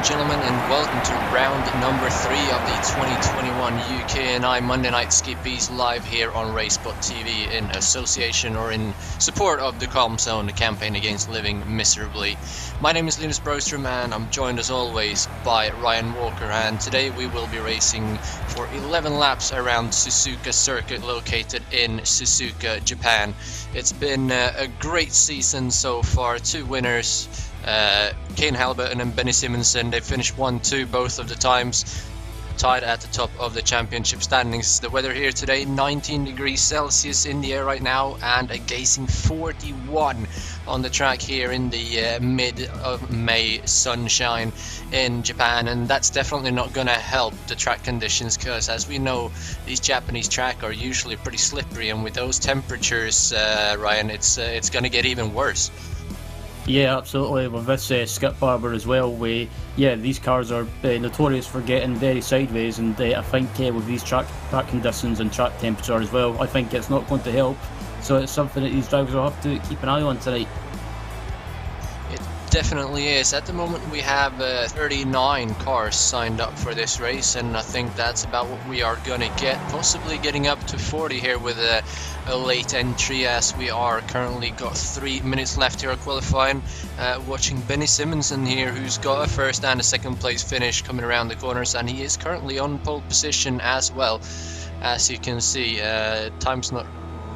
and gentlemen, and welcome to round number 3 of the 2021 UK&I Monday Night Skippys live here on RaceSpot TV in association or in support of the Calm Zone, the campaign against living miserably. My name is Linus Brostrom and I'm joined as always by Ryan Walker, and today we will be racing for 11 laps around Suzuka circuit located in Suzuka, Japan. It's been a great season so far, 2 winners. Kane Halberton and Benny Simonsen, they finished 1-2 both of the times, tied at the top of the championship standings. The weather here today, 19 degrees Celsius in the air right now, and a gazing 41 on the track here in the mid of May sunshine in Japan, and that's definitely not going to help the track conditions, because as we know, these Japanese tracks are usually pretty slippery, and with those temperatures, Ryan, it's going to get even worse. Yeah, absolutely. With this Skip Barber as well, these cars are notorious for getting very sideways, and I think with these track conditions and track temperature as well, I think it's not going to help. So it's something that these drivers will have to keep an eye on tonight. Definitely is. At the moment we have 39 cars signed up for this race, and I think that's about what we are going to get, possibly getting up to 40 here with a late entry, as we are currently got 3 minutes left here of qualifying. Watching Benny Simonsen here, who's got a first and a second place finish coming around the corners, and he is currently on pole position as well. As you can see, time's not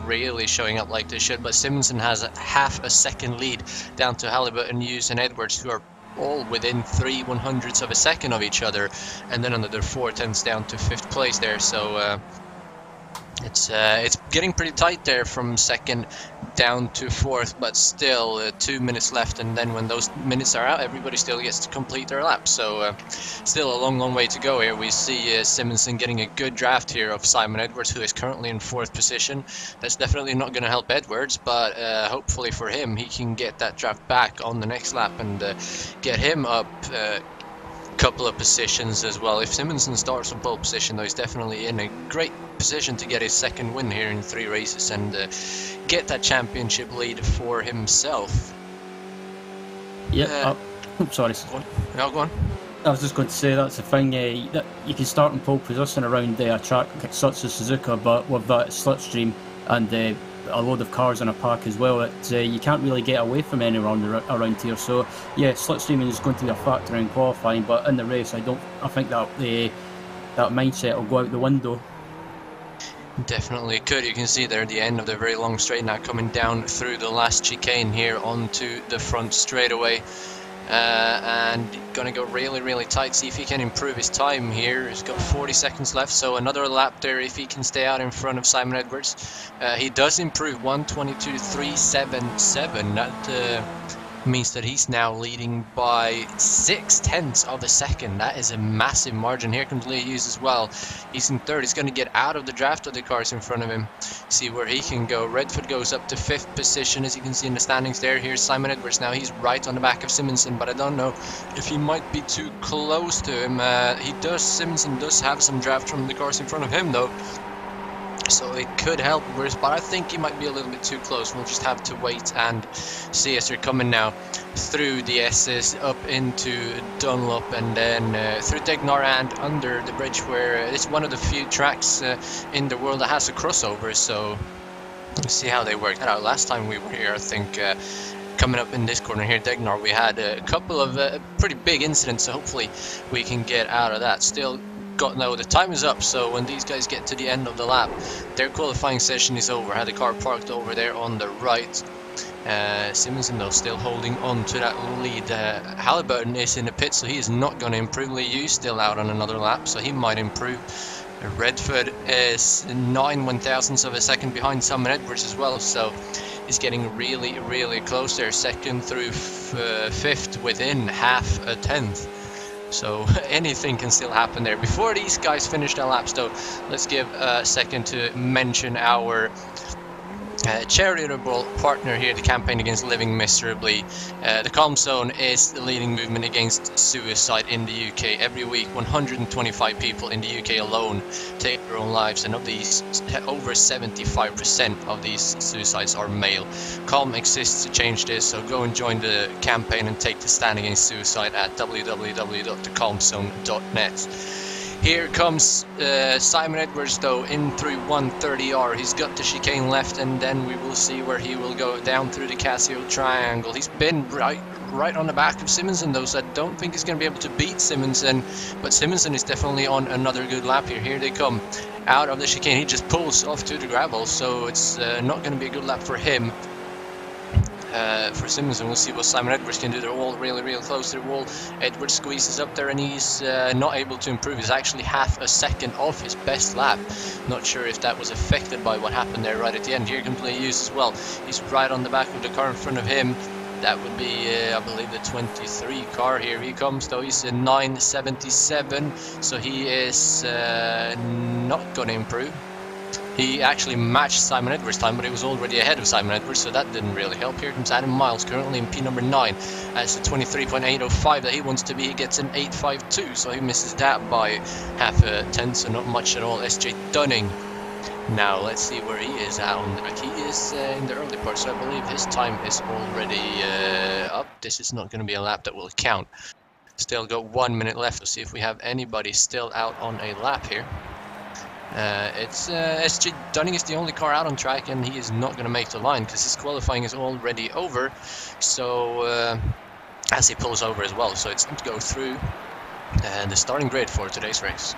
really showing up like they should, but Simonsen has half a second lead down to Halberton, Hughes and Edwards, who are all within 3/100ths of a second of each other, and then another 4/10ths down to 5th place there. So it's getting pretty tight there from 2nd down to 4th, but still 2 minutes left, and then when those minutes are out, everybody still gets to complete their lap. So still a long way to go here. We see Simonsen getting a good draft here of Simon Edwards, who is currently in 4th position. That's definitely not going to help Edwards, but hopefully for him, he can get that draft back on the next lap and get him up couple of positions as well. If Simonsen starts on pole position though, he's definitely in a great position to get his 2nd win here in 3 races and get that championship lead for himself. Yeah, sorry. No, go on. I was just going to say that's the thing, that you can start in pole position around a track such as Suzuka, but with that slipstream and a load of cars in a pack as well, you can't really get away from anyone around here. So yeah, slipstreaming is going to be a factor in qualifying, but in the race I think that that mindset will go out the window. Definitely could. You can see there at the end of the very long straight now, coming down through the last chicane here onto the front straightaway. And gonna go really tight, see if he can improve his time here. He's got 40 seconds left, so another lap there if he can stay out in front of Simon Edwards. He does improve 1:22.377. That means that he's now leading by 0.6 of a second. That is a massive margin. Here comes Lee Hughes as well. He's in 3rd. He's going to get out of the draft of the cars in front of him. See where he can go. Redford goes up to 5th position, as you can see in the standings there. Here's Simon Edwards now. He's right on the back of Simonsen, but I don't know if he might be too close to him. Simonsen does have some draft from the cars in front of him though, so it could help worse, but I think he might be a little bit too close. We'll just have to wait and see as they're coming now through the S's up into Dunlop, and then through Degnar and under the bridge, where it's one of the few tracks in the world that has a crossover. So we'll see how they work that out. Last time we were here, I think coming up in this corner here, Degnar, we had a couple of pretty big incidents, so hopefully we can get out of that. Still the time is up, so when these guys get to the end of the lap, their qualifying session is over. Had the car parked over there on the right. Simonsen though still holding on to that lead. Halberton is in the pit, so he is not going to improve. Lee Hughes still out on another lap, so he might improve. Redford is 9/1000ths of a second behind Simon Edwards as well, so he's getting really close there. 2nd through 5th within half a 10th. So anything can still happen there. Before these guys finish their laps though, let's give a second to mention our charitable partner here, the campaign against living miserably. The Calm Zone is the leading movement against suicide in the UK. Every week 125 people in the UK alone take their own lives, and of these over 75% of these suicides are male. Calm exists to change this, so go and join the campaign and take the stand against suicide at www.thecalmzone.net. Here comes Simon Edwards though, in through 130R. He's got the chicane left, and then we will see where he will go down through the Casio Triangle. He's been right on the back of Simonsen though, so I don't think he's going to be able to beat Simonsen, but Simonsen is definitely on another good lap here. Here they come out of the chicane. He just pulls off to the gravel, so it's not going to be a good lap for him. For Simonsen, we'll see what Simon Edwards can do. They're all really close to the wall. Edwards squeezes up there and he's not able to improve. He's actually half a second off his best lap. Not sure if that was affected by what happened there right at the end. Here comes Leus as well. He's right on the back of the car in front of him. That would be, I believe, the 23 car. Here he comes, though. He's in 977, so he is not going to improve. He actually matched Simon Edwards' time, but he was already ahead of Simon Edwards, so that didn't really help. Here comes Adam Miles, currently in P number 9, as a 23.805 that he wants to be. He gets an 852, so he misses that by half a tenth, so not much at all. SJ Dunning. Now let's see where he is at on the back. He is in the early part, so I believe his time is already up. This is not going to be a lap that will count. Still got 1 minute left. Let's see if we have anybody still out on a lap here. It's SJ Dunning is the only car out on track, and he is not going to make the line because his qualifying is already over. So as he pulls over as well, so it's time to go through the starting grid for today's race.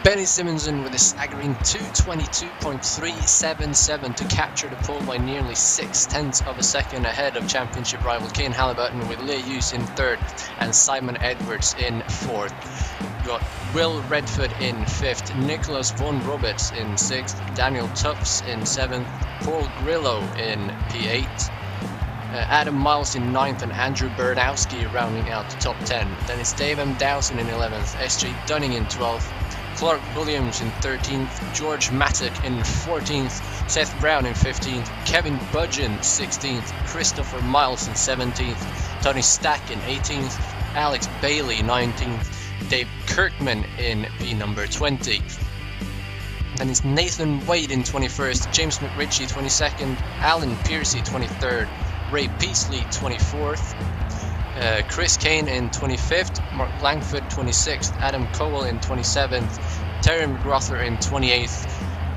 Benny Simonsen with a staggering 222.377 to capture the pole by nearly 0.6 of a second ahead of championship rival Kane Halliburton, with Leus in 3rd and Simon Edwards in 4th. We've got Will Redford in 5th, Nicholas Von Roberts in 6th, Daniel Tufts in 7th, Paul Grillo in P8, Adam Miles in 9th, and Andrew Bernowski rounding out the top 10. Then it's Dave M. Dowson in 11th, SJ Dunning in 12th, Clark Williams in 13th, George Mattock in 14th, Seth Brown in 15th, Kevin Budgeon 16th, Christopher Miles in 17th, Tony Stack in 18th, Alex Bailey 19th, Dave Kirkman in P number 20. Then it's Nathan Wade in 21st, James McRitchie 22nd, Alan Piercy 23rd, Ray Peasley 24th, Chris Kane in 25th, Mark Langford 26th, Adam Cowell in 27th, Terry McGrother in 28th,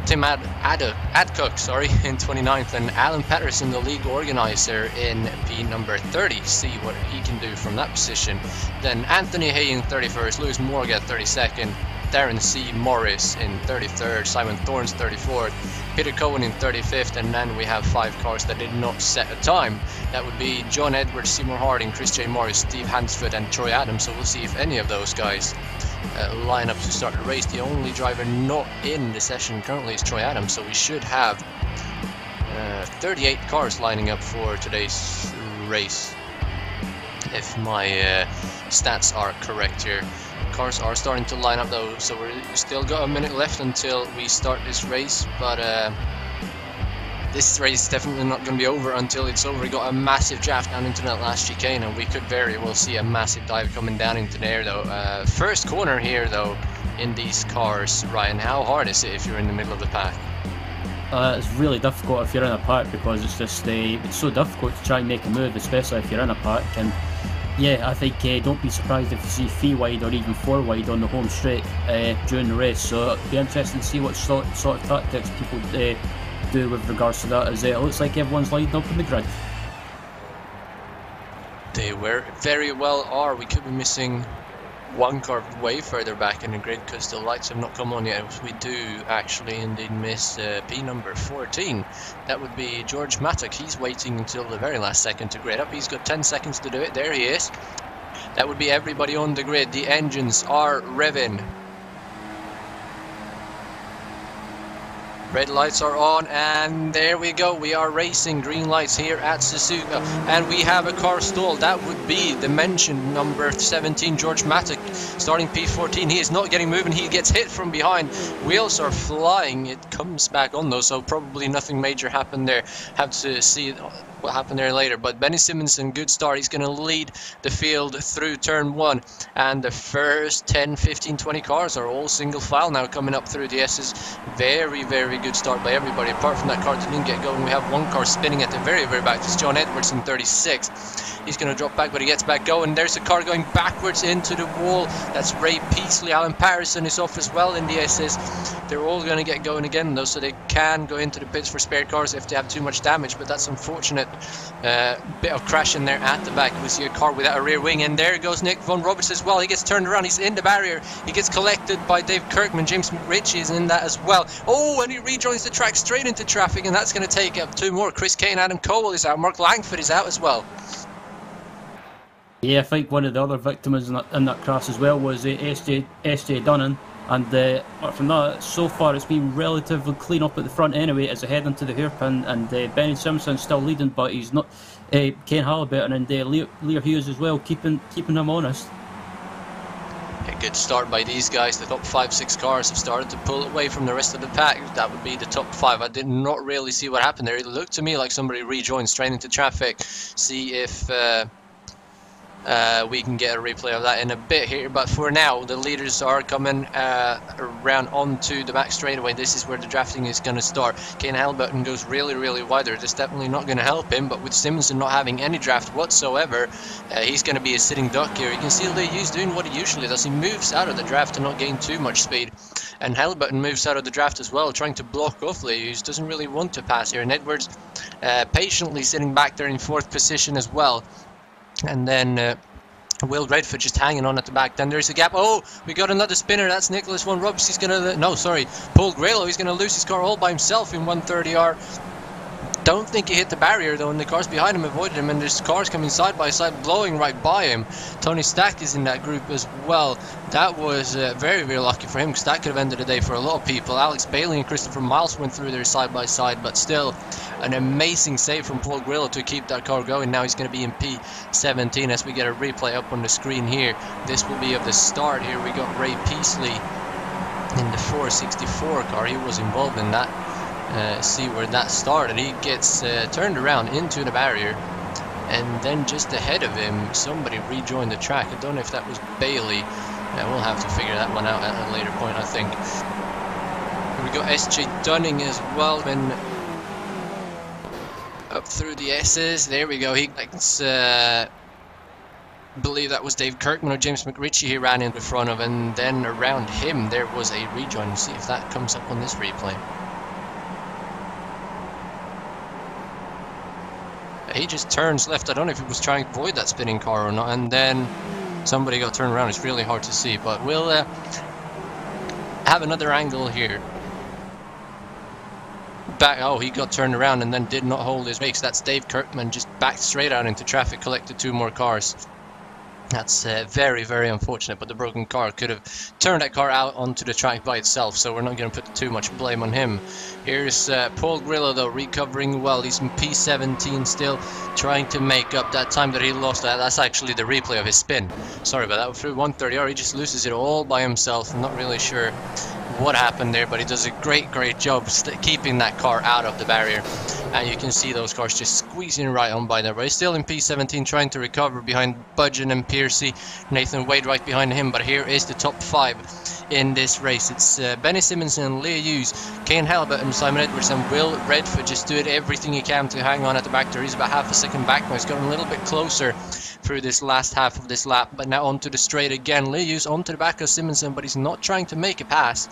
Tim Adcock in 29th, and Alan Patterson, the league organizer, in P number 30. See what he can do from that position. Then Anthony Hay in 31st, Lewis Morgan 32nd, Darren C. Morris in 33rd, Simon Thorns 34th, Peter Cohen in 35th, and then we have 5 cars that did not set a time. That would be John Edwards, Seymour Harding, Chris J. Morris, Steve Hansford, and Troy Adams. So we'll see if any of those guys line up to start the race. The only driver not in the session currently is Troy Adams, so we should have 38 cars lining up for today's race, if my stats are correct here. Cars are starting to line up though, so we're still got a minute left until we start this race, but this race is definitely not going to be over until it's over. We got a massive draft down into that last chicane, and we could very well see a massive dive coming down into there though. First corner here though in these cars. Ryan, how hard is it if you're in the middle of the pack? It's really difficult if you're in a pack, because it's just it's so difficult to try and make a move, especially if you're in a pack. And yeah, I think don't be surprised if you see 3 wide or even 4 wide on the home straight during the race. So it'll be interesting to see what sort of tactics people do with regards to that, as it looks like everyone's lined up in the grid. They very well are. We could be missing 1 car way further back in the grid because the lights have not come on yet. We do actually indeed miss P number 14. That would be George Mattock. He's waiting until the very last second to grid up. He's got 10 seconds to do it. There he is. That would be everybody on the grid. The engines are revving. Red lights are on, and there we go. We are racing green lights here at Suzuka, and we have a car stalled. That would be the mentioned number 17, George Matic, starting P14. He is not getting moving. He gets hit from behind. Wheels are flying. It comes back on though, so probably nothing major happened there. Have to see what happened there later. But Benny Simonson, good start. He's going to lead the field through turn 1, and the first 10, 15, 20 cars are all single file now coming up through the S's. Very, very good start by everybody. Apart from that car that didn't get going, we have one car spinning at the very, very back. It's John Edwards in 36. He's going to drop back, but he gets back going. There's a car going backwards into the wall. That's Ray Peasley. Alan Patterson is off as well in the SS. They're all going to get going again though, so they can go into the pits for spare cars if they have too much damage, but that's unfortunate. Bit of crashing there at the back. We see a car without a rear wing, and there goes Nick Von Roberts as well. He gets turned around. He's in the barrier. He gets collected by Dave Kirkman. James McRitchie is in that as well. Oh, and he rejoins the track straight into traffic, and that's going to take up 2 more. Chris Kane, Adam Cole is out. Mark Langford is out as well. Yeah, I think one of the other victims in that crash as well was SJ Dunnan. And apart from that, so far it's been relatively clean up at the front anyway as they head into the hairpin, and Benny Simpson's still leading, but he's not. Ken Halliburton and Lear Hughes as well, keeping him honest. A good start by these guys. The top 5-6 cars have started to pull away from the rest of the pack. That would be the top 5. I did not really see what happened there. It looked to me like somebody rejoined straight into traffic. See if we can get a replay of that in a bit here, but for now the leaders are coming around onto the back straightaway. This is where the drafting is going to start. Kane Halliburton goes really, really wide there. That's definitely not going to help him, but with Simonson not having any draft whatsoever, he's going to be a sitting duck here. You can see Leahy's doing what he usually does. He moves out of the draft to not gain too much speed, and Halliburton moves out of the draft as well, trying to block off Leahy, who doesn't really want to pass here. And Edwards patiently sitting back there in 4th position as well. And then Will Redford just hanging on at the back. Then there's a gap. Oh, we got another spinner. That's Nicholas Von Roberts. He's going to... No, sorry. Paul Grillo. He's going to lose his car all by himself in 130R. Don't think he hit the barrier though, and the cars behind him avoided him, and there's cars coming side by side blowing right by him. Tony Stack is in that group as well. That was very, very lucky for him, because that could have ended the day for a lot of people. Alex Bailey and Christopher Miles went through there side by side, but still an amazing save from Paul Grillo to keep that car going. Now he's going to be in P17 as we get a replay up on the screen here. This will be of the start here. We got Ray Peasley in the 464 car. He was involved in that. See where that started. He gets turned around into the barrier, and then just ahead of him somebody rejoined the track. I don't know if that was Bailey. We'll have to figure that one out at a later point, I think. We got SJ Dunning as well, and up through the S's. There we go. He likes believe that was Dave Kirkman or James McRitchie he ran in front of, and then around him there was a rejoin. See if that comes up on this replay. He just turns left. I don't know if he was trying to avoid that spinning car or not, and then somebody got turned around. It's really hard to see, but we'll have another angle here. Back. Oh, he got turned around and then did not hold his brakes. That's Dave Kirkman, just backed straight out into traffic, collected 2 more cars. That's very, very unfortunate, but the broken car could have turned that car out onto the track by itself, so we're not going to put too much blame on him. Here's Paul Grillo, though, recovering well. He's in P17 still, trying to make up that time that he lost. That's actually the replay of his spin. Sorry about that. Through 130R, he just loses it all by himself. I'm not really sure what happened there, but he does a great job keeping that car out of the barrier, and you can see those cars just squeezing right on by there. But he's still in P17 trying to recover behind Budgeon and Piercy. Nathan Wade right behind him, but here is the top 5 in this race. It's Benny Simonson and Leah Hughes, Kane Halliburton, Simon Edwards, and Will Redford just doing everything he can to hang on at the back there. He's about half a second back now. He's gotten a little bit closer through this last half of this lap, but now onto the straight again. Leah Hughes onto the back of Simonson, but he's not trying to make a pass.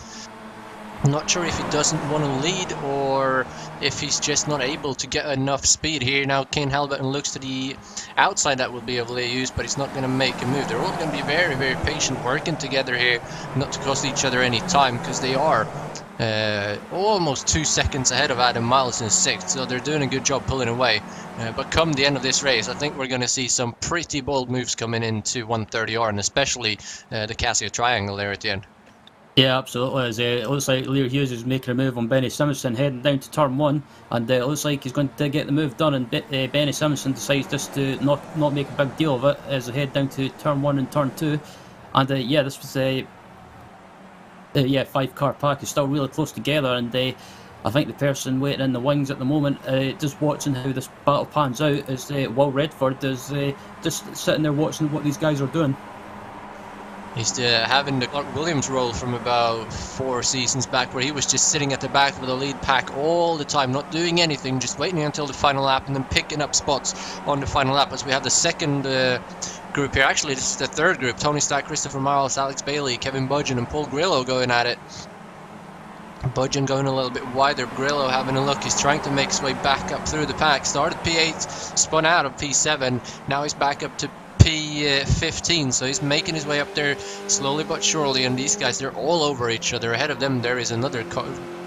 I'm not sure if he doesn't want to lead or if he's just not able to get enough speed here. Now Kane Halliburton looks to the outside, that will be of Leah Hughes, but he's not going to make a move. They're all going to be very, very patient, working together here, not to cost each other any time, because they are almost 2 seconds ahead of Adam Miles in 6th, so they're doing a good job pulling away. But come the end of this race, I think we're going to see some pretty bold moves coming into 130R, and especially the Casio Triangle there at the end. Yeah, absolutely. As, it looks like Lear Hughes is making a move on Benny Simpson heading down to turn one, and it looks like he's going to get the move done. And Benny Simpson decides just to not make a big deal of it as they head down to turn one and turn two. And yeah, this was a yeah, 5 car pack is still really close together, and I think the person waiting in the wings at the moment, just watching how this battle pans out, is Will Redford is just sitting there watching what these guys are doing. He's having the Clark Williams role from about 4 seasons back, where he was just sitting at the back of the lead pack all the time, not doing anything, just waiting until the final lap and then picking up spots on the final lap. As we have the second group here, actually this is the third group: Tony Stack, Christopher Miles, Alex Bailey, Kevin Budgeon and Paul Grillo going at it. Budgeon going a little bit wider, Grillo having a look, he's trying to make his way back up through the pack. Started P8, spun out of P7, now he's back up to P15, so he's making his way up there slowly but surely, and these guys, they're all over each other. Ahead of them there is another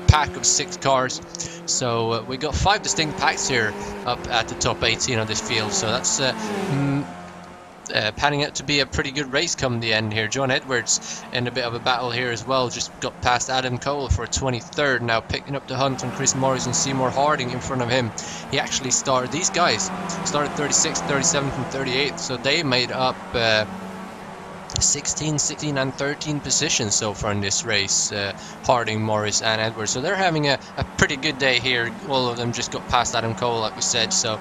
pack of 6 cars, so we got 5 distinct packs here up at the top 18 of this field, so that's panning out to be a pretty good race come the end here. John Edwards in a bit of a battle here as well, just got past Adam Cole for 23rd, now picking up the hunt on Chris Morris and Seymour Harding in front of him. He actually started, these guys started 36th, 37th and 38th, so they made up 16, 16 and 13 positions so far in this race, Harding, Morris and Edwards, so they're having a pretty good day here. All of them just got past Adam Cole like we said, so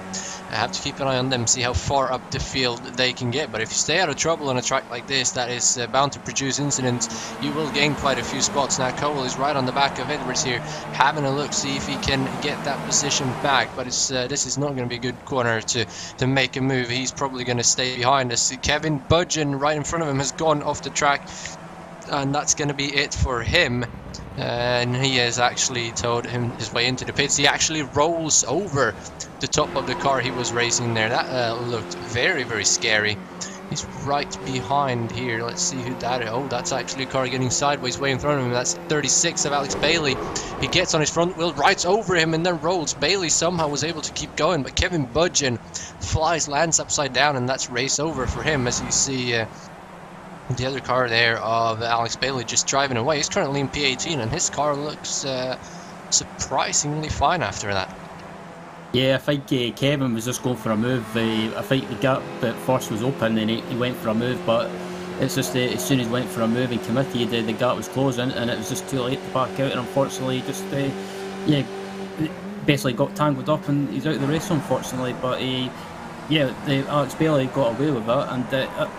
I have to keep an eye on them, see how far up the field they can get. But if you stay out of trouble on a track like this that is bound to produce incidents, you will gain quite a few spots. Now Cole is right on the back of Edwards here, having a look, see if he can get that position back, but it's this is not going to be a good corner to make a move. He's probably going to stay behind us. Kevin Budgeon right in front of him has gone off the track, and that's going to be it for him. And he has actually towed his way into the pits. He actually rolls over the top of the car he was racing there. That looked very, very scary. He's right behind here. Let's see who that is. Oh, that's actually a car getting sideways way in front of him. That's 36 of Alex Bailey. He gets on his front wheel, rides over him and then rolls. Bailey somehow was able to keep going, but Kevin Budgeon lands upside down, and that's race over for him. As you see the other car there of Alex Bailey just driving away. He's currently in P18 and his car looks surprisingly fine after that. Yeah, I think Kevin was just going for a move. I think the gap at first was open and he went for a move, but it's just as soon as he went for a move and committed, the gap was closing and it was just too late to back out, and unfortunately just yeah, basically got tangled up and he's out of the race unfortunately. But yeah, Alex Bailey got away with that, and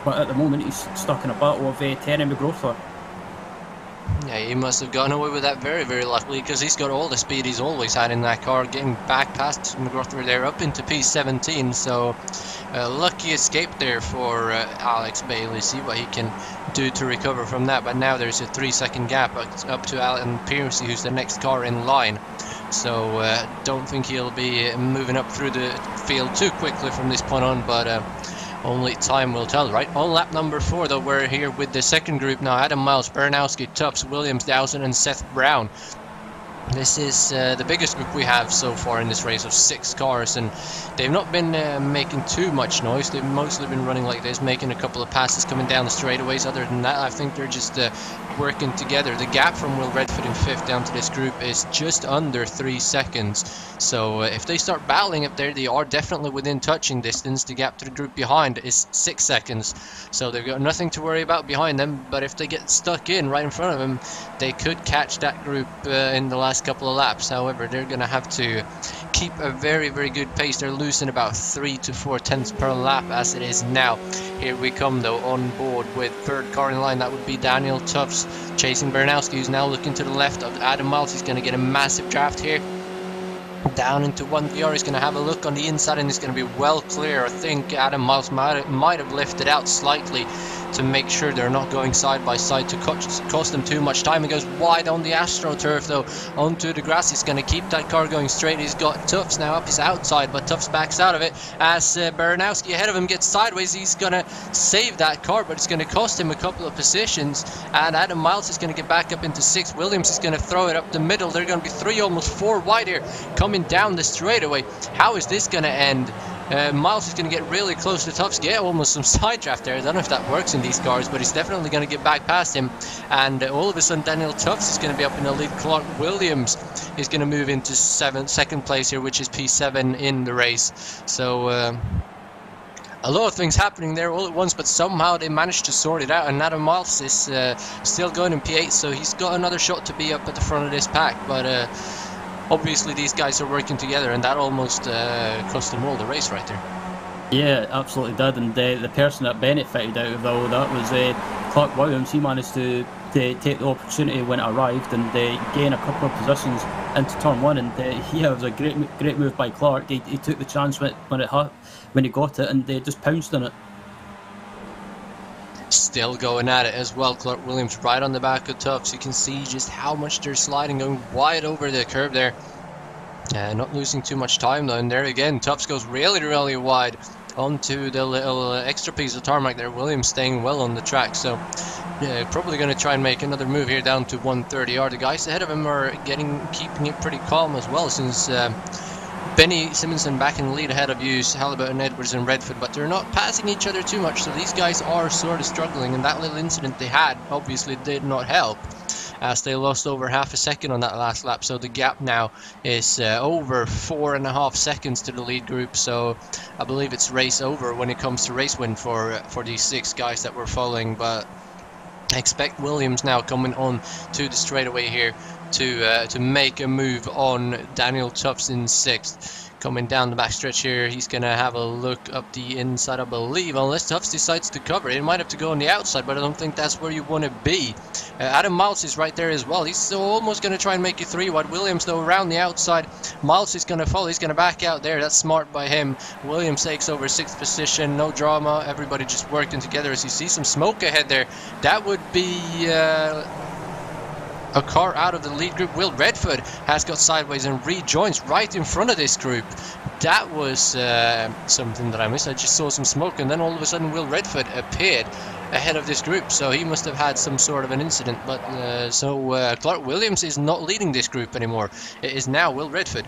but at the moment he's stuck in a battle with Terry McGrathler. Yeah, he must have gotten away with that very, very luckily, because he's got all the speed he's always had in that car, getting back past McGrathler there up into P17, so lucky escape there for Alex Bailey. See what he can do to recover from that, but now there's a 3-second gap up to Alan Piercy, who's the next car in line. So don't think he'll be moving up through the field too quickly from this point on, but only time will tell, right? On lap number 4 though, we're here with the second group now. Adam Miles, Bernowski, Tufts, Williams, Dowson and Seth Brown. This is the biggest group we have so far in this race of 6 cars, and they've not been making too much noise. They've mostly been running like this, making a couple of passes coming down the straightaways. Other than that, I think they're just working together. The gap from Will Redford in 5th down to this group is just under 3 seconds. So if they start battling up there, they are definitely within touching distance. The gap to the group behind is 6 seconds. So they've got nothing to worry about behind them, but if they get stuck in right in front of them, they could catch that group in the last couple of laps. However, they're going to have to keep a very, very good pace. They're losing about 3 to 4 tenths per lap as it is now. Here we come though, on board with 3rd car in line. That would be Daniel Tufts chasing Bernowski, who's now looking to the left of Adam Miles. He's going to get a massive draft here down into 1PR. He's going to have a look on the inside and he's going to be well clear. I think Adam Miles might have lifted out slightly to make sure they're not going side by side to cost them too much time. He goes wide on the AstroTurf though, onto the grass. He's going to keep that car going straight. He's got Tufts now up his outside, but Tufts backs out of it as Bernowski ahead of him gets sideways. He's going to save that car, but it's going to cost him a couple of positions, and Adam Miles is going to get back up into 6th. Williams is going to throw it up the middle. They're going to be 3, almost 4 wide here coming down the straightaway. How is this going to end? Miles is going to get really close to Tufts, get almost some side draft there. I don't know if that works in these cars, but he's definitely going to get back past him. And all of a sudden, Daniel Tufts is going to be up in the lead. Clark Williams is going to move into second place here, which is P7 in the race. So a lot of things happening there all at once, but somehow they managed to sort it out. And Adam Miles is still going in P8, so he's got another shot to be up at the front of this pack. But obviously these guys are working together, and that almost cost them all the race right there. Yeah, absolutely did. And the person that benefited out of all that was Clark Williams. He managed to take the opportunity when it arrived and gain a couple of positions into turn one. And yeah, it was a great move by Clark. He took the chance when he got it, and they just pounced on it. Still going at it as well. Clark Williams right on the back of Tufts. You can see just how much they're sliding, going wide over the curb there. Not losing too much time though. And there again, Tufts goes really wide onto the little extra piece of tarmac there. Williams staying well on the track, so yeah, probably going to try and make another move here down to 130R. The guys ahead of him are keeping it pretty calm as well, since Benny Simonson back in the lead ahead of Hughes, Halliburton, Edwards and Redford, but they're not passing each other too much, so these guys are sort of struggling, and that little incident they had obviously did not help, as they lost over half a second on that last lap. So the gap now is over 4.5 seconds to the lead group, so I believe it's race over when it comes to race win for these 6 guys that we're following. But I expect Williams now coming on to the straightaway here to make a move on Daniel Tufts in 6th. Coming down the backstretch here, he's going to have a look up the inside, I believe, unless Tufts decides to cover. He might have to go on the outside, but I don't think that's where you want to be. Adam Miles is right there as well. He's almost going to try and make it 3 wide. Williams, though, around the outside. Miles is going to follow. He's going to back out there. That's smart by him. Williams takes over 6th position. No drama. Everybody just working together. As you see some smoke ahead there, that would be a car out of the lead group. Will Redford has got sideways and rejoins right in front of this group. That was something that I missed. I just saw some smoke, and then all of a sudden Will Redford appeared ahead of this group, so he must have had some sort of an incident. But Clark Williams is not leading this group anymore. It is now Will Redford.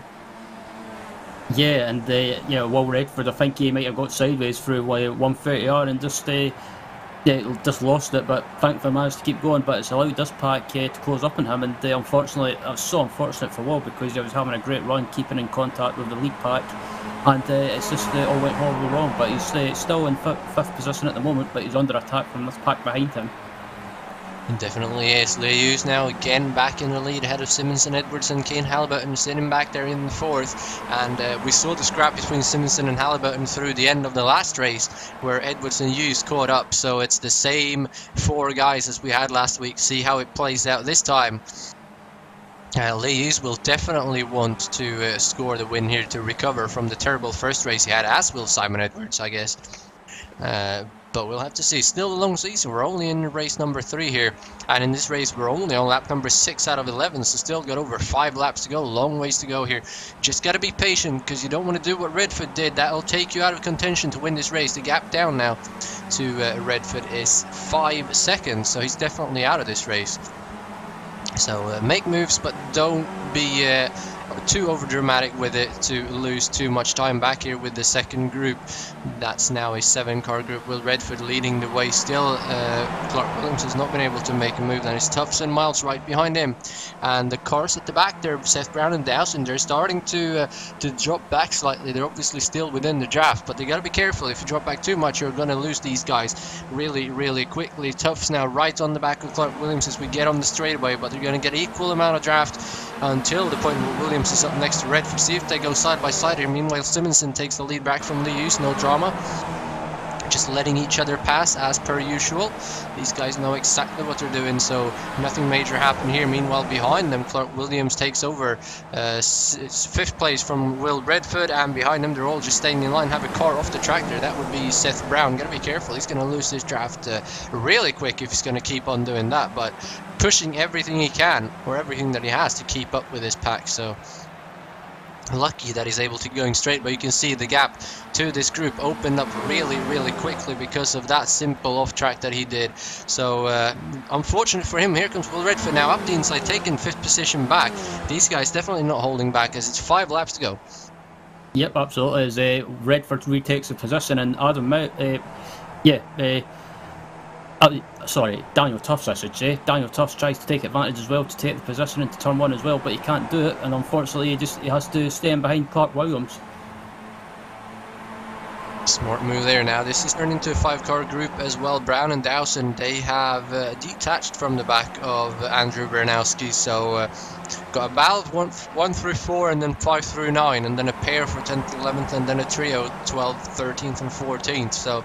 Yeah, and Will Redford, I think he might have got sideways through 130R and just lost it, but thankfully managed to keep going. But it's allowed this pack to close up on him, and unfortunately, it was so unfortunate for Will, because he was having a great run, keeping in contact with the lead pack, and it's just all went horribly wrong. But he's still in 5th position at the moment, but he's under attack from this pack behind him. Definitely is. Leyus now again back in the lead ahead of Simonson, Edwards and Kane Halliburton sitting back there in the 4th. And we saw the scrap between Simonson and Halliburton through the end of the last race, where Edwards and Hughes caught up. So it's the same 4 guys as we had last week. See how it plays out this time. Leyus will definitely want to score the win here to recover from the terrible first race he had, as will Simon Edwards, I guess. But we'll have to see. Still a long season. We're only in race number 3 here, and in this race we're only on lap number 6 out of 11, so still got over 5 laps to go. Long ways to go here. Just got to be patient, because you don't want to do what Redford did. That'll take you out of contention to win this race. The gap down now to Redford is 5 seconds, so he's definitely out of this race. So make moves, but don't be too over dramatic with it to lose too much time. Back here with the second group, that's now a 7-car group. Will Redford leading the way still. Clark Williams has not been able to make a move. Then it's Tufts and Miles right behind him, and the cars at the back there, Seth Brown and Dowson, they're starting to drop back slightly. They're obviously still within the draft, but they got to be careful. If you drop back too much, you're going to lose these guys really quickly. Tufts now right on the back of Clark Williams as we get on the straightaway, but they're going to get equal amount of draft until the point where Williams is up next to Redford. See if they go side by side here. Meanwhile, Simonson takes the lead back from Leyus. No drama. Just letting each other pass as per usual. These guys know exactly what they're doing, so nothing major happened here. Meanwhile, behind them, Clark Williams takes over 5th place from Will Redford, and behind them they're all just staying in line. Have a car off the track there. That would be Seth Brown. Gotta be careful. He's gonna lose this draft really quick if he's gonna keep on doing that, but pushing everything he can, or everything that he has, to keep up with this pack. So lucky that he's able to going straight, but you can see the gap to this group opened up really quickly because of that simple off track that he did. So unfortunate for him. Here comes Will Redford now up the inside, taking 5th position back. These guys definitely not holding back, as it's 5 laps to go. Yep, absolutely. As Redford retakes the position, and Adam Mount, yeah, sorry, Daniel Tufts, I should say. Daniel Tufts tries to take advantage as well to take the position into turn one as well, but he can't do it, and unfortunately, he has to stay in behind Clark Williams. Smart move there. Now this is turned into a 5-car group as well. Brown and Dowson, they have detached from the back of Andrew Bernowski, so got a battle of 1 through 4 and then 5 through 9, and then a pair for 10th, 11th, and then a trio 12th, 13th, and 14th. So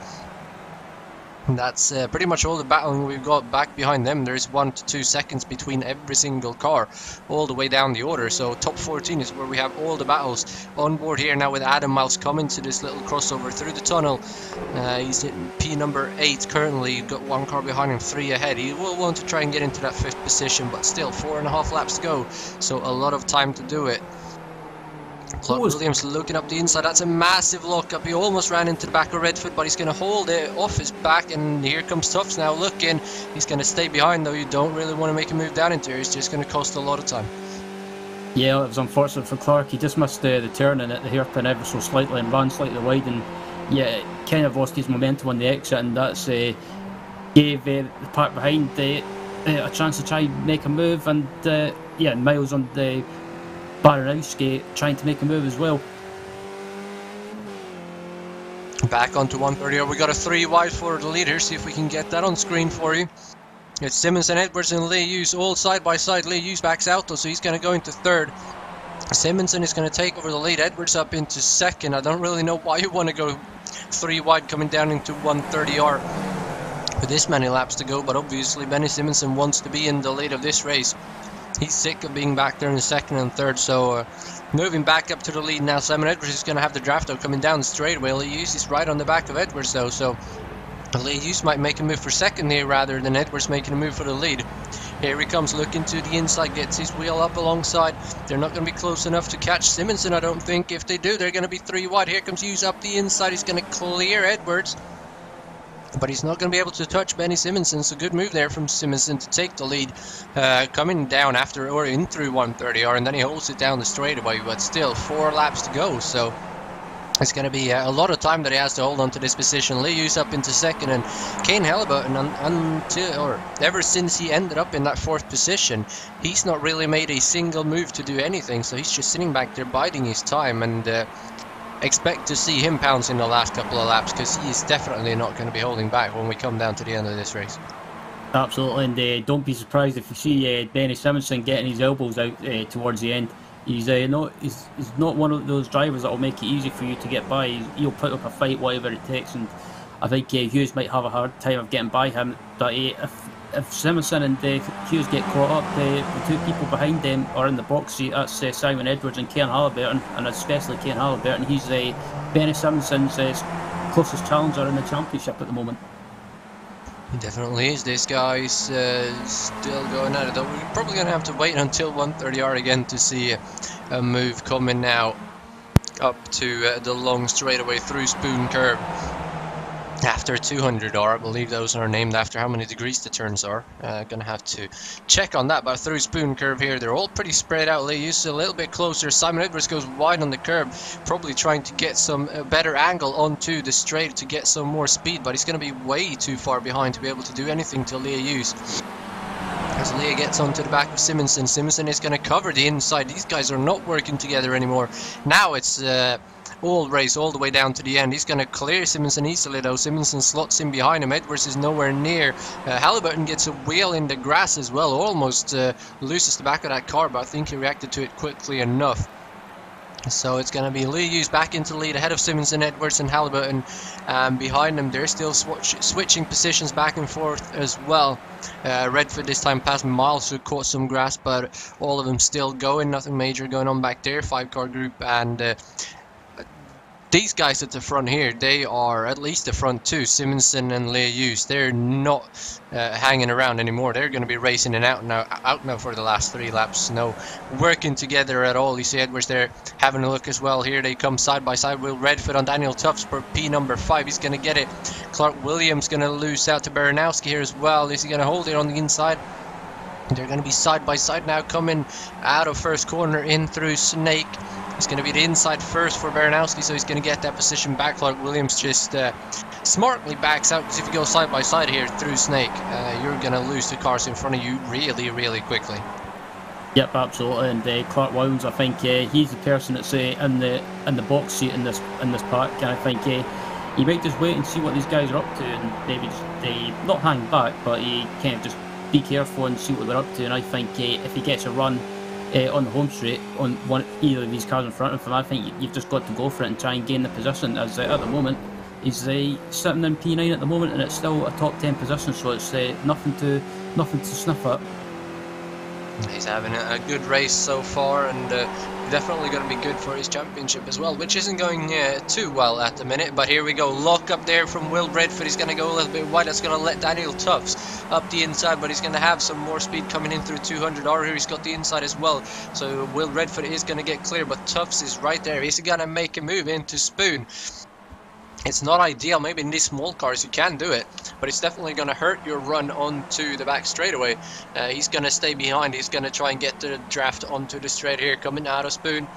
that's pretty much all the battling we've got back behind them. There's 1 to 2 seconds between every single car, all the way down the order. So top 14 is where we have all the battles on board here now, with Adam Mouse coming to this little crossover through the tunnel. He's in P number 8 currently, got 1 car behind him, 3 ahead. He will want to try and get into that 5th position, but still 4.5 laps to go, so a lot of time to do it. Clark Williams looking up the inside. That's a massive lockup. He almost ran into the back of Redford, but he's going to hold it off his back, and here comes Tufts now looking. He's going to stay behind, though. You don't really want to make a move down into here. It's just going to cost a lot of time. Yeah, it was unfortunate for Clark. He just missed the turn and at the hairpin ever so slightly and ran slightly wide, and yeah, kind of lost his momentum on the exit, and that's gave the pack behind a chance to try and make a move, and yeah, Miles on the Baranowski trying to make a move as well. Back onto 130. We got a 3 wide for the leader. See if we can get that on screen for you. It's Simmons and Edwards and Lee Hughes all side by side. Lee Hughes backs out though, so he's going to go into 3rd. Simonson is going to take over the lead. Edwards up into 2nd. I don't really know why you want to go 3 wide coming down into 130R with this many laps to go, but obviously Benny Simonson wants to be in the lead of this race. He's sick of being back there in the 2nd and 3rd, so moving back up to the lead now. Simon Edwards is going to have the draft out coming down the straightaway. Lee Hughes is right on the back of Edwards though, so Lee Hughes might make a move for 2nd here rather than Edwards making a move for the lead. Here he comes looking to the inside, gets his wheel up alongside. They're not going to be close enough to catch Simonson, I don't think. If they do, they're going to be 3 wide. Here comes Hughes up the inside. He's going to clear Edwards, but he's not going to be able to touch Benny Simonson, so good move there from Simonson to take the lead, coming down after or in through 130R, and then he holds it down the straightaway, but still 4 laps to go, so it's going to be a lot of time that he has to hold on to this position. Lee Hughes up into 2nd, and Kane Halliburton, ever since he ended up in that 4th position, he's not really made a single move to do anything, so he's just sitting back there biding his time, and expect to see him pounce in the last couple of laps, because he is definitely not going to be holding back when we come down to the end of this race. Absolutely, and don't be surprised if you see Benny Simonson getting his elbows out towards the end. He's not one of those drivers that will make it easy for you to get by. He'll put up a fight, whatever it takes, and I think Hughes might have a hard time of getting by him. But if Simonson and Hughes get caught up, the 2 people behind them are in the box seat. That's Simon Edwards and Kane Halliburton, and especially Kane Halliburton. He's Benny Simonson's closest challenger in the championship at the moment. He definitely is. This guy's still going at it though. We're probably going to have to wait until 130R again to see a move coming now up to the long straightaway through Spoon Curve. After 200R, I believe those are named after how many degrees the turns are. Gonna have to check on that, but through Spoon Curve here, they're all pretty spread out. Lee Hughes a little bit closer. Simon Edwards goes wide on the curb, probably trying to get some better angle onto the straight to get some more speed, but he's gonna be way too far behind to be able to do anything to Lee Hughes. As Leah gets onto the back of Simonson, Simonson is going to cover the inside. These guys are not working together anymore. Now it's all race all the way down to the end. He's going to clear Simonson easily though. Simonson slots in behind him. Edwards is nowhere near. Halliburton gets a wheel in the grass as well. Almost loses the back of that car, but I think he reacted to it quickly enough. So it's going to be Lee Hughes back into the lead ahead of Simonson, Edwards and Halliburton. Behind them they're still switching positions back and forth as well. Redford this time past Miles, who caught some grass, but all of them still going. Nothing major going on back there. 5-car group, and these guys at the front here, they are at least the front 2, Simonson and Lee Hughes. They're not hanging around anymore. They're going to be racing and out now for the last 3 laps. No working together at all. You see Edwards there having a look as well. Here they come side by side. Will Redford on Daniel Tufts for P number 5. He's going to get it. Clark Williams going to lose out to Baranowski here as well. Is he going to hold it on the inside? They're going to be side by side now, coming out of first corner in through Snake. It's going to be the inside first for Baranowski, so he's going to get that position back. Clark Williams just smartly backs out, because if you go side by side here through Snake, you're going to lose the cars in front of you really, really quickly. Yep, absolutely. And Clark Williams, I think he's the person that's in the box seat in this pack. And I think he might just wait and see what these guys are up to, and maybe just not hang back, but he kind of just be careful and see what they're up to. And I think if he gets a run on the home straight on either of these cars in front of him, I think you've just got to go for it and try and gain the position. As at the moment, he's sitting in P9 at the moment, and it's still a top 10 position, so it's nothing to sniff at. He's having a good race so far, and definitely going to be good for his championship as well, which isn't going too well at the minute. But here we go, lock up there from Will Redford. He's going to go a little bit wide. That's going to let Daniel Tufts up the inside, but he's going to have some more speed coming in through 200R here. He's got the inside as well, so Will Redford is going to get clear, but Tufts is right there. He's going to make a move into Spoon. It's not ideal. Maybe in these small cars you can do it, but it's definitely going to hurt your run onto the back straightaway. He's going to stay behind. He's going to try and get the draft onto the straight here, coming out of Spoon.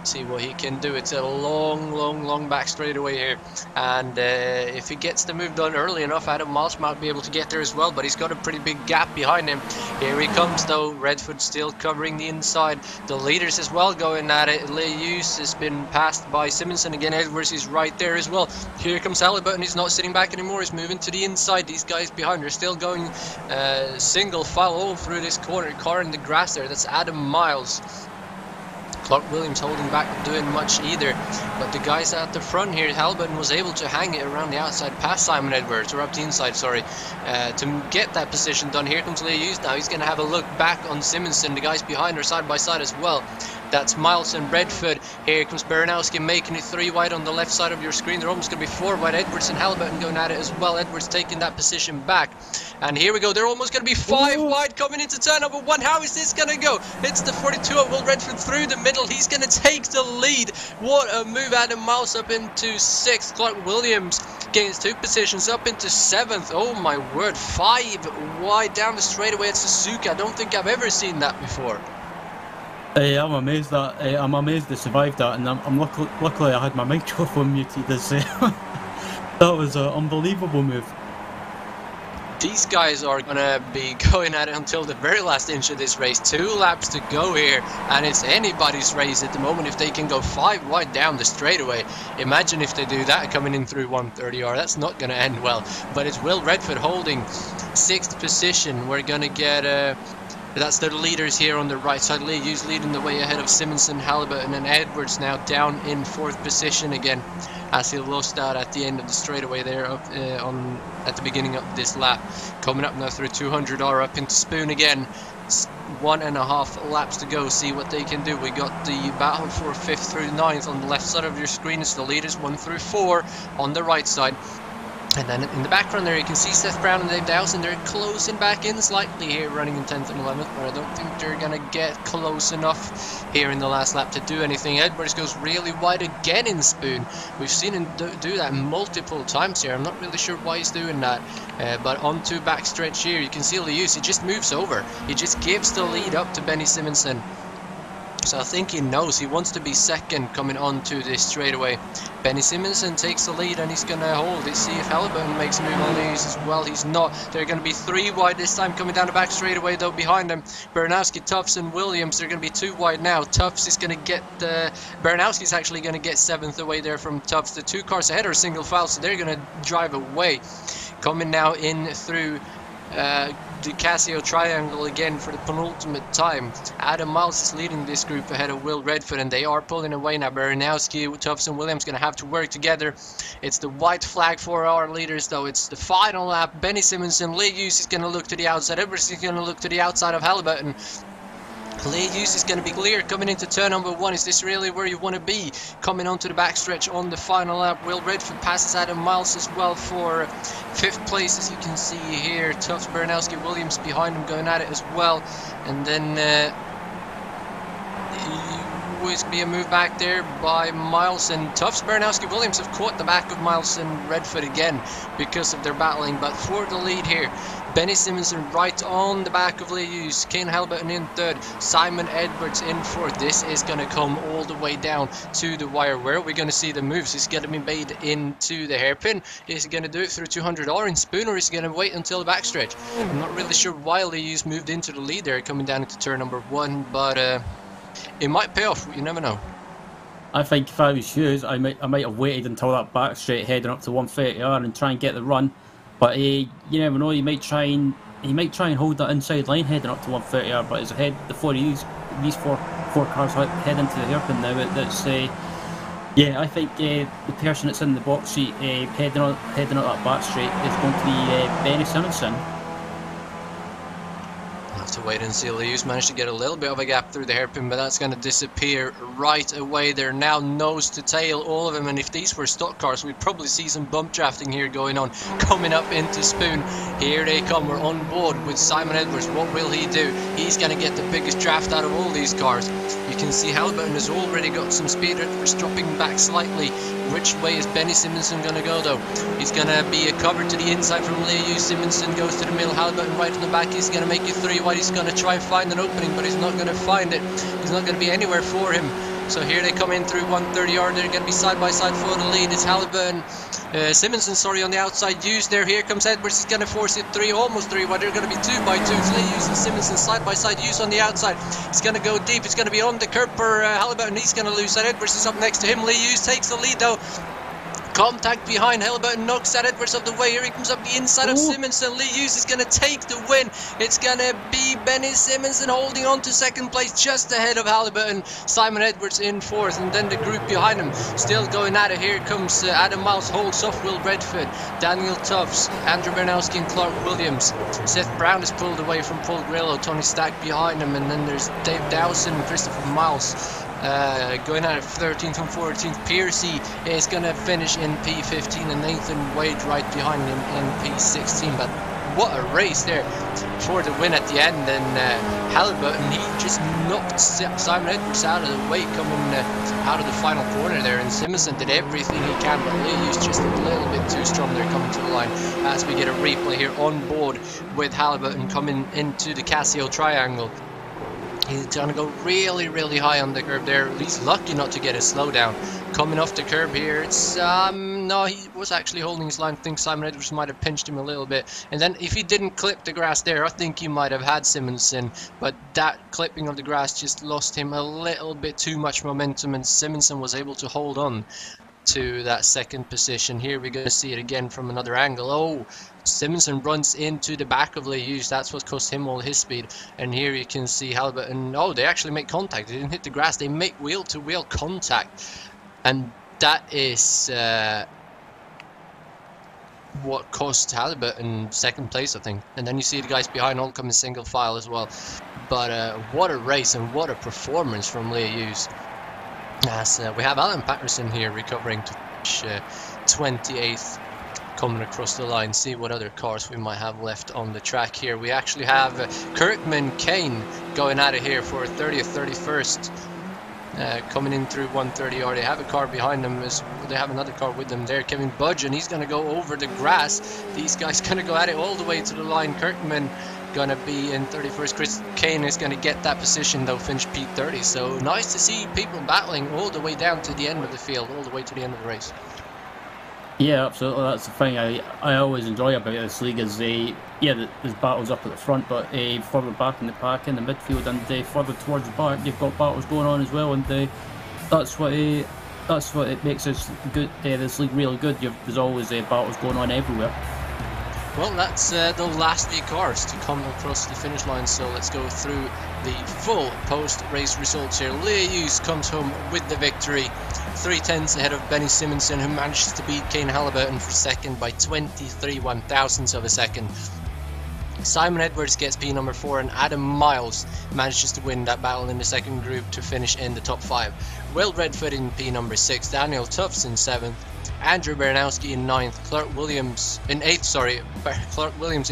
See what he can do. It's a long back straightaway here, and if he gets the move done early enough, Adam Miles might be able to get there as well, but he's got a pretty big gap behind him. Here he comes though. Redford still covering the inside. The leaders as well going at it. Leyus has been passed by Simonson again. Edwards is right there as well. Here comes Halliburton. He's not sitting back anymore. He's moving to the inside. These guys behind are still going single file all through this corner. Car in the grass there. That's Adam Miles. Clark Williams holding back, not doing much either. But the guys at the front here, Halliburton was able to hang it around the outside past Simon Edwards, or up the inside, sorry, to get that position done. Here comes Leyus now. He's going to have a look back on Simonson. The guys behind are side by side as well. That's Miles and Redford. Here comes Baranowski making it 3 wide on the left side of your screen. They're almost going to be 4 wide. Edwards and Halliburton going at it as well. Edwards taking that position back. And here we go. They're almost going to be 5 wide coming into turn number 1. How is this going to go? It's the 42 of Will Redford through the middle. He's going to take the lead. What a move. Adam Miles up into 6th. Clark Williams gains 2 positions up into 7th. Oh my word. 5 wide down the straightaway at Suzuka. I don't think I've ever seen that before. I'm amazed that I'm amazed they survived that, and I'm luckily I had my microphone muted. That was an unbelievable move. These guys are gonna be going at it until the very last inch of this race. 2 laps to go here, and it's anybody's race at the moment if they can go 5 wide down the straightaway. Imagine if they do that coming in through 130R. That's not gonna end well. But it's Will Redford holding 6th position. We're gonna get that's the leaders here on the right side. Leyus leading the way ahead of Simonson, Halliburton and Edwards now down in 4th position again, as he lost out at the end of the straightaway there at the beginning of this lap. Coming up now through 200R up into Spoon again. 1.5 laps to go. See what they can do. We got the battle for 5th through 9th on the left side of your screen. It's the leaders 1 through 4 on the right side. And then in the background there you can see Seth Brown and Dave Dowson. They're closing back in slightly here, running in 10th and 11th, but I don't think they're going to get close enough here in the last lap to do anything. Edwards goes really wide again in Spoon. We've seen him do that multiple times here. I'm not really sure why he's doing that, but onto backstretch here you can see Leyus. He just moves over. He just gives the lead up to Benny Simonson. So I think he knows he wants to be 2nd coming onto this straightaway. Benny Simonson takes the lead and he's going to hold it. See if Halliburton makes a move on Leyus as well. He's not. They're going to be 3 wide this time coming down the back straightaway though behind them. Baranowski, Tufts and Williams. They're going to be 2 wide now. Tufts is going to get Baranowski's actually going to get 7th away there from Tufts. The 2 cars ahead are single file, so they're going to drive away. Coming now in through the Casio Triangle again for the penultimate time. Adam Miles is leading this group ahead of Will Redford, and they are pulling away now. Baranowski, Tufts and Williams going to have to work together. It's the white flag for our leaders though. It's the final lap. Benny Simonson, Leyus is going to look to the outside. Edwards is going to look to the outside of Halliburton. Leyus is going to be clear coming into turn number 1. Is this really where you want to be? Coming onto the backstretch on the final lap. Will Redford passes Adam Miles as well for 5th place, as you can see here. Tufts, Baranowski, Williams behind him going at it as well. And then always be a move back there by Miles, and Tufts, Baranowski, Williams have caught the back of Miles and Redford again because of their battling. But for the lead here, Benny Simonson right on the back of Lee Hughes. Kane Halberton in third. Simon Edwards in fourth. This is going to come all the way down to the wire. Where are we going to see the moves? Is going to be made into the hairpin? Is he going to do it through 200R in spoon, or is he going to wait until the backstretch? I'm not really sure why Lee Hughes moved into the lead there, coming down into turn number 1, but it might pay off. You never know. I think if I was Hughes, I might have waited until that back straight heading up to 130R and try and get the run. But you never know. He might try and hold that inside line heading up to 130R. But his head before these four cars head into the hairpin now. That's yeah. I think the person that's in the box seat heading up that back straight is going to be Benny Simonson. To wait and see. Lee Hughes managed to get a little bit of a gap through the hairpin, but that's going to disappear right away. They're now nose to tail, all of them, and if these were stock cars, we'd probably see some bump drafting here going on, coming up into spoon. Here they come. We're on board with Simon Edwards. What will he do? He's going to get the biggest draft out of all these cars. You can see Halberton has already got some speed. Edwards dropping back slightly. Which way is Benny Simonson going to go though? He's going to be a cover to the inside from Lee Hughes. Simonson goes to the middle. Halberton right in the back. He's going to make it 3 wide. He's going to try and find an opening, but he's not going to find it. He's not going to be anywhere for him. So here they come in through 130R. They're going to be side by side for the lead. It's Halberton. Simonson, sorry, on the outside. Hughes there. Here comes Edwards. He's going to force it 3, almost 3 wide. They're going to be 2 by 2. It's Lee Hughes and Simonson side by side. Hughes on the outside. He's going to go deep. It's going to be on the curb for Halberton. He's going to lose that. Edwards is up next to him. Lee Hughes takes the lead though. Contact behind. Halberton knocks that Edwards of the way. Here he comes up the inside of Simonson. Lee Hughes is going to take the win. It's going to be Benny Simonson holding on to second place just ahead of Halberton. Simon Edwards in fourth, and then the group behind him still going at it. Here comes Adam Miles, holds off Will Redford, Daniel Tufts, Andrew Bernowski and Clark Williams. Seth Brown is pulled away from Paul Grillo, Tony Stack behind him, and then there's Dave Dowson and Christopher Miles. Going out of 13th and 14th. Piercy is going to finish in P15 and Nathan Wade right behind him in P16. But what a race there for the win at the end. And Halberton, he just knocked Simon Edwards out of the way coming out of the final corner there. And Simonson did everything he can, but Lee was just a little bit too strong there coming to the line. As we get a replay here on board with Halberton coming into the Casio triangle. He's going to go really, really high on the curb there. He's lucky not to get a slowdown. Coming off the curb here, it's no, he was actually holding his line. I think Simon Edwards might have pinched him a little bit. And then if he didn't clip the grass there, I think he might have had Simonson. But that clipping of the grass just lost him a little bit too much momentum, and Simonson was able to hold on to that second position. Here we're going to see it again from another angle. Oh, Simonson runs into the back of Lee Hughes. That's what cost him all his speed. And here you can see Halberton. Oh, they actually make contact. They didn't hit the grass. They make wheel-to-wheel contact. And that is what cost Halberton second place, I think. And then you see the guys behind all coming single file as well. But what a race and what a performance from Lee Hughes. As we have Alan Patterson here recovering to finish 28th, coming across the line. See what other cars we might have left on the track here. We actually have Kirkman Kane going at it here for 30th, 31st, coming in through 130R. They have a car behind them. They have another car with them there. Kevin Budge, and he's going to go over the grass. These guys going to go at it all the way to the line. Kirkman going to be in 31st. Chris Kane is going to get that position though, finish P30. So nice to see people battling all the way down to the end of the field, all the way to the end of the race. Yeah, absolutely. That's the thing I always enjoy about this league is there's battles up at the front, but further back in the pack, in the midfield, and further towards the back, you've got battles going on as well, and that's what it makes this good. This league really good. There's always battles going on everywhere. Well, that's the last 8 cars to come across the finish line, so let's go through the full post-race results here. Lee Hughes comes home with the victory, 3/10 ahead of Benny Simonson, who manages to beat Kane Halberton for second by 23 1/1000ths of a second. Simon Edwards gets P number 4, and Adam Miles manages to win that battle in the second group to finish in the top 5. Will Redford in P number 6, Daniel Tufts in 7th, Andrew Bernowski in 9th, Clark Williams in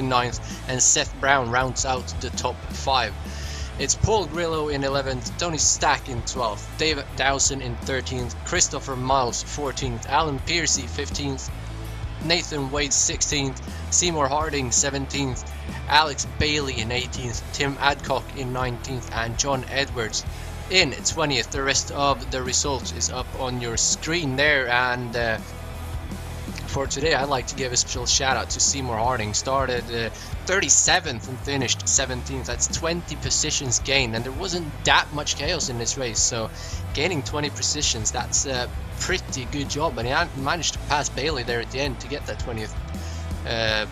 9th, and Seth Brown rounds out the top 5. It's Paul Grillo in 11th, Tony Stack in 12th, David Dowson in 13th, Christopher Miles 14th, Alan Piercy 15th, Nathan Wade 16th, Seymour Harding 17th, Alex Bailey in 18th, Tim Adcock in 19th, and John Edwards in 20th. The rest of the results is up on your screen there, and for today I'd like to give a special shout out to Seymour Harding. Started 37th and finished 17th. That's 20 positions gained, and there wasn't that much chaos in this race, so gaining 20 positions, that's a pretty good job, and he managed to pass Bailey there at the end to get that 20th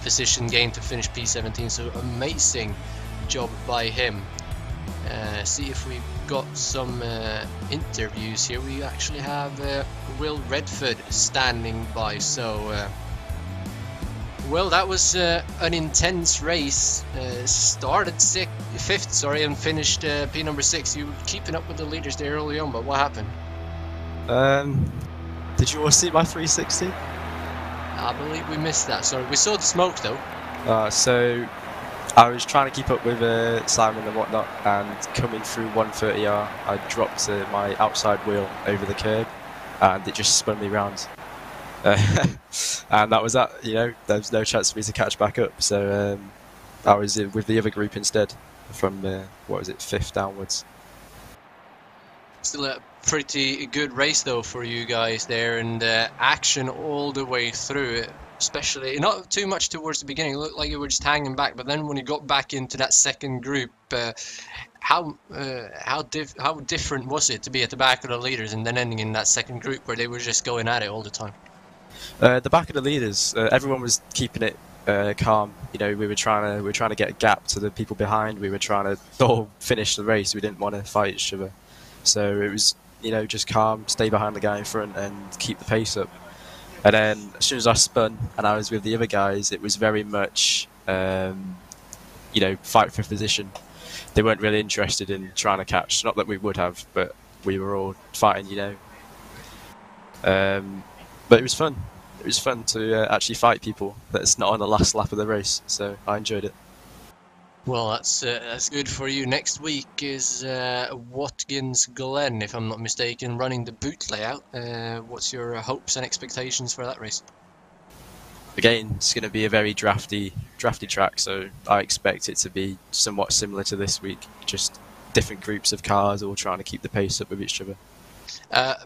position gain to finish P17, so amazing job by him. See if we got some interviews here. We actually have Will Redford standing by, so well, that was an intense race. Started fifth, sorry, and finished P number 6. You were keeping up with the leaders there early on, but what happened? Did you all see my 360? I believe we missed that. Sorry, we saw the smoke though. So I was trying to keep up with Simon and whatnot, and coming through 130R, I dropped my outside wheel over the curb, and it just spun me round. And that was that. You know, there was no chance for me to catch back up. So I was with the other group instead, from what was it, 5th downwards. Still a pretty good race though for you guys there, and action all the way through it. Especially not too much towards the beginning. It looked like you were just hanging back, but then when you got back into that second group, how different was it to be at the back of the leaders and then ending in that second group where they were just going at it all the time? The back of the leaders, everyone was keeping it calm. You know, we were trying to get a gap to the people behind. We were trying to all finish the race. We didn't want to fight each other, so it was, you know, just calm, stay behind the guy in front and keep the pace up. And then as soon as I spun and I was with the other guys, it was very much, you know, fight for position. They weren't really interested in trying to catch. Not that we would have, but we were all fighting, you know. But it was fun. It was fun to actually fight people that's not on the last lap of the race. So I enjoyed it. Well, that's good for you. Next week is Watkins Glen, if I'm not mistaken, running the boot layout. What's your hopes and expectations for that race? Again, it's going to be a very drafty track, so I expect it to be somewhat similar to this week. Just different groups of cars all trying to keep the pace up with each other.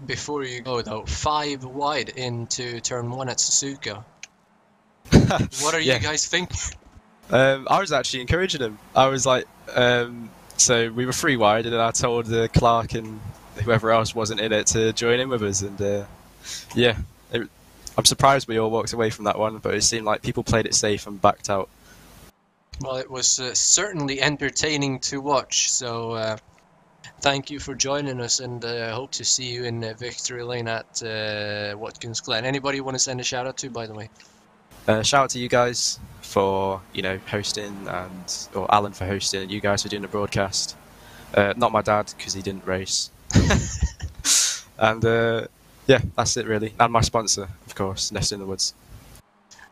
Before you go though, 5 wide into turn 1 at Suzuka. What are you guys thinking? I was actually encouraging him. I was like, so we were 3 wide, and then I told Clark and whoever else wasn't in it to join in with us. And yeah, I'm surprised we all walked away from that one, but it seemed like people played it safe and backed out. Well, it was certainly entertaining to watch. So thank you for joining us, and I hope to see you in Victory Lane at Watkins Glen. Anybody want to send a shout out to, by the way? Shout out to you guys for, you know, hosting, or Alan for hosting, and you guys for doing the broadcast. Not my dad, because he didn't race. And yeah, that's it really. And my sponsor, of course, Nest in the Woods.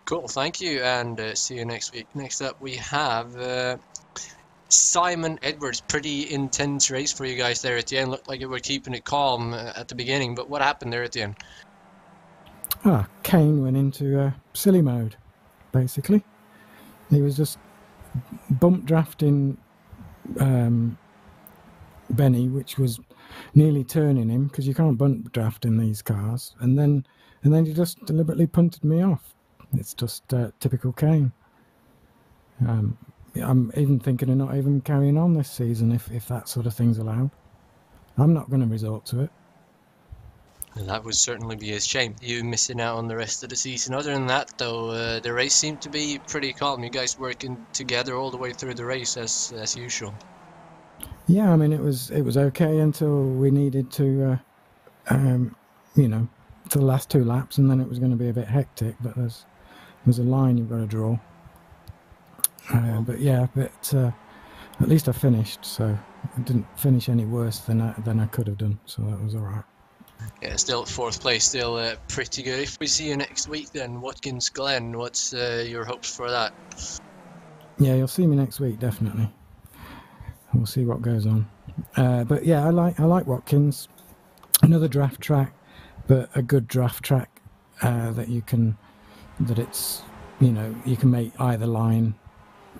Cool, thank you, and see you next week. Next up we have Simon Edwards. Pretty intense race for you guys there at the end. Looked like you were keeping it calm at the beginning, but what happened there at the end? Kane went into silly mode, basically. He was just bump drafting Benny, which was nearly turning him, because you can't bump draft in these cars. And then he just deliberately punted me off. It's just typical Kane. I'm even thinking of not even carrying on this season if that sort of thing's allowed. I'm not going to resort to it. And that would certainly be a shame, you missing out on the rest of the season. Other than that, though, the race seemed to be pretty calm. You guys working together all the way through the race as usual. Yeah, I mean, it was okay until we needed to, you know, to the last 2 laps, and then it was going to be a bit hectic. But there's a line you've got to draw. But yeah, at least I finished, so I didn't finish any worse than I could have done. So that was all right. Yeah, still 4th place, still pretty good. If we see you next week then, Watkins Glen, what's your hopes for that? Yeah, you'll see me next week, definitely. We'll see what goes on. But yeah, I like Watkins. Another draft track, but a good draft track that it's, you know, you can make either line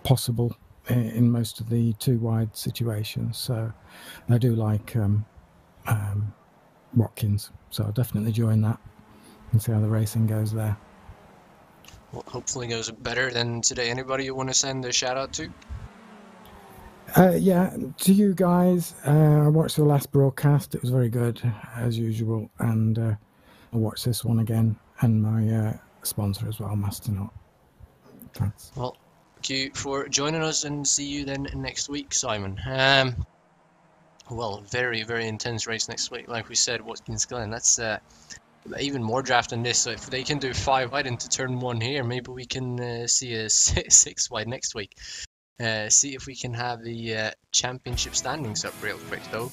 possible in most of the too wide situations. So I do like Watkins, so I'll definitely join that and see how the racing goes there. Well, hopefully goes better than today. Anybody you want to send a shout out to? Yeah, to you guys. I watched the last broadcast. It was very good, as usual. And I'll watch this one again. And my sponsor as well, Masternaut. Thanks. Well, thank you for joining us, and see you then next week, Simon. Well, very, very intense race next week. Like we said, Watkins Glen. That's even more draft than this. So if they can do 5 wide into turn 1 here, maybe we can see a 6 wide next week. See if we can have the championship standings up real quick though.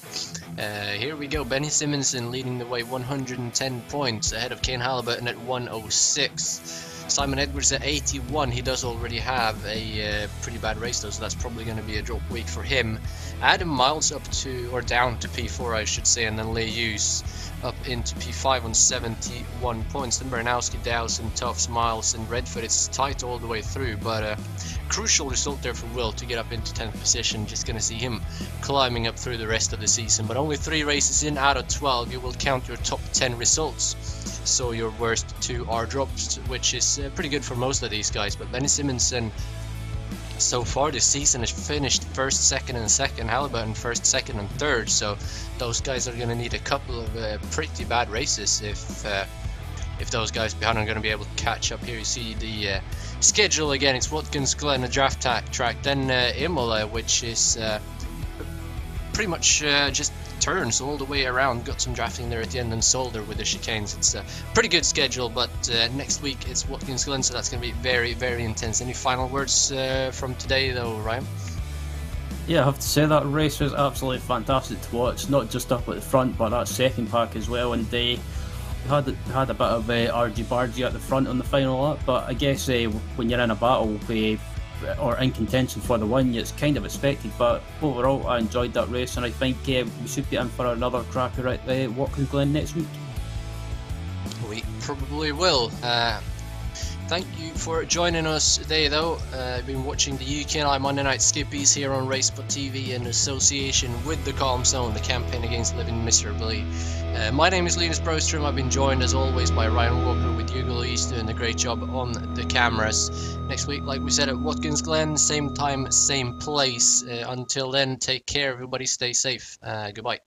Here we go. Benny Simonson leading the way, 110 points ahead of Kane Halliburton at 106. Simon Edwards at 81. He does already have a pretty bad race though, so that's probably going to be a drop week for him. Adam Miles up to, or down to P4 I should say, and then Leigh Hughes up into P5 on 71 points. Then Bernowski, Dowson, Tufts, Miles and Redford. It's tight all the way through, but crucial result there for Will to get up into 10th position. Just going to see him climbing up through the rest of the season, but only 3 races in out of 12 you will count your top 10 results, so your worst 2 are drops, which is pretty good for most of these guys. But Benny Simonson so far this season has finished 1st, 2nd and 2nd, Halliburton 1st, 2nd and 3rd, so those guys are going to need a couple of pretty bad races if those guys behind are going to be able to catch up. Here you see the schedule again. It's Watkins Glen, a draft track, then Imola, which is pretty much just turns all the way around. Got some drafting there at the end, and Solder with the chicanes. It's a pretty good schedule, but next week it's Watkins Glen, so that's going to be very, very intense. Any final words from today though, Ryan? Yeah, I have to say that race was absolutely fantastic to watch, not just up at the front but that second pack as well, and they had a bit of argy-bargy at the front on the final lap, but I guess when you're in a battle or in contention for the win, it's kind of expected. But overall I enjoyed that race, and I think we should be in for another cracker at Watkins Glen next week. We probably will. Thank you for joining us today though. I've been watching the UK&I Monday Night Skippys here on RaceSpot TV in association with the Calm Zone, the campaign against living miserably. My name is Linus Brostrom. I've been joined as always by Ryan Walker with Hugo Luis doing a great job on the cameras. Next week, like we said, at Watkins Glen, same time, same place. Until then, take care everybody, stay safe. Goodbye.